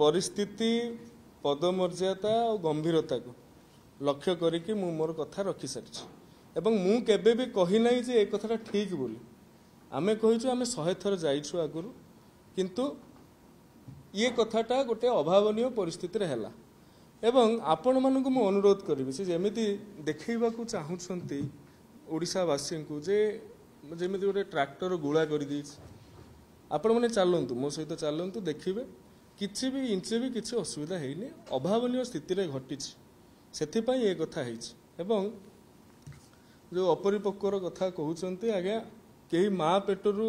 परिस्थिति पदमर्यादा और गंभीरता को लक्ष्य करिकी मु मोर कथा रखी सारी एवं मु केबे भी कही नहीं जे ए कथाटा ठीक बोली आमे कहिछु आमे 100 थर जाइछु आगुरु किंतु ये कथाटा गोटे अभावनीय परिस्थिति रे हैला एवं आपण मानकु मु अनुरोध करिवि से जेमिति देखैबा को चाहुछंती ओडिसा वासी को जे जेमिति गोटे ट्रैक्टर गुळा करि दैछ आपण माने चलंतु मो सहित चलंतु देखिबे किछि भी इंचे भी किछि असुविधा हेइनी अभावनीय स्थिति रे घटिछि सेथि पई ए कथा हेइछि एवं जो अपरिपक्वर कथा कहउछंती आज्ञा केही माँ पेटरू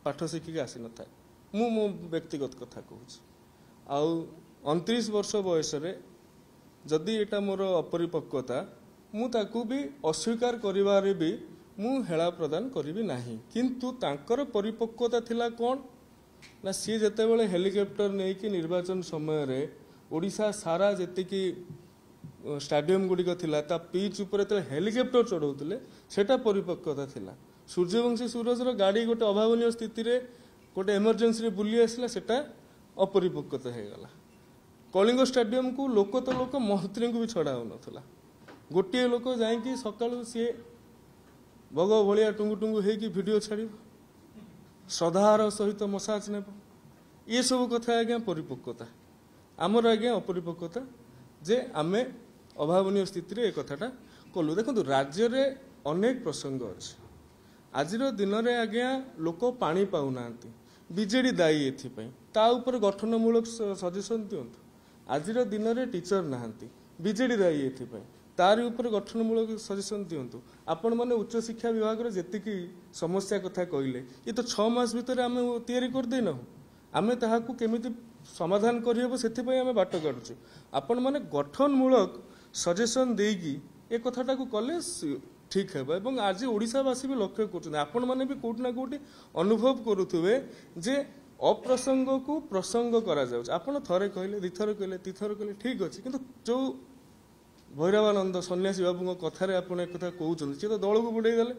पाठ शिखिक आसी न थाए मु मो व्यक्तिगत कथा कहूँ आउ 29 वर्ष बयस जदि एटा मोर अपरिपक्वता मु ताकू भी अस्वीकार करिवारे भी मु हेला प्रदान करिवि नाही किंतु तांकर परिपक्वता थिला कोन ना सी जेते बेले हेलिकॉप्टर नै कि निर्वाचन समय रे ओडिसा सारा जेते कि स्टेडियम गुडी को थिला ता पिच ऊपर ते हेलिकॉप्टर चढ़ौतले सेटा परिपक्वता थिला सूर्यवंशी सूरज गाड़ी गोटे अभावनीय स्थिति रे गोटे इमरजेंसी रे बुली आसला सेटा अपरिपक्वता हे गला कलिंग स्टेडियम को लोक मंत्री को भी छड़ा हो नथला गोटे लोक जाई सकाळु सी भग भलिया टुंगु टुंगु हे कि वीडियो छाड़ी श्रद्धार सहित मसाज ने ये सब कथा आज्ञा परिपक्वता आमर आज्ञा अपरिपक्वता जे आमे अभावनीय स्थिति रे कथाटा कलु देखो राज्य रे अनेक प्रसंग अछि आजिर दिन में आज्ञा लोक पानी पाऊना बीजेडी दायी एथिपाई ता ऊपर गठनमूलक सजेशन दिंतु आजिर दिन में टीचर नहांती बीजेडी दायी एथिपाई तारी ऊपर गठनमूलक सजेशन दिंतु आपण माने उच्च शिक्षा विभाग रे जेतिकी समस्या कथा कहले ये तो 6 मास भीतर आमे तैयारी कर देना आमे ताहाकू केमिति समाधान करियबो सेथिपाई आमे बाट काढुछु आपण माने गठनमूलक सजेशन देगी ए कथाटा को कले ठीक है एवं आज ओडिशावासी भी लक्ष्य कर आपण मैंने भी कोट ना कोटी अनुभव करुवे जे अप्रसंग को प्रसंग करा जाउछ आपण थरे कहले दिथर कहले तीथर कहले ठीक अच्छे किंतु जो भैरवानंद सन्यासी बाबू कथार आप एक कथा कहते तो दल को बुड़े गले।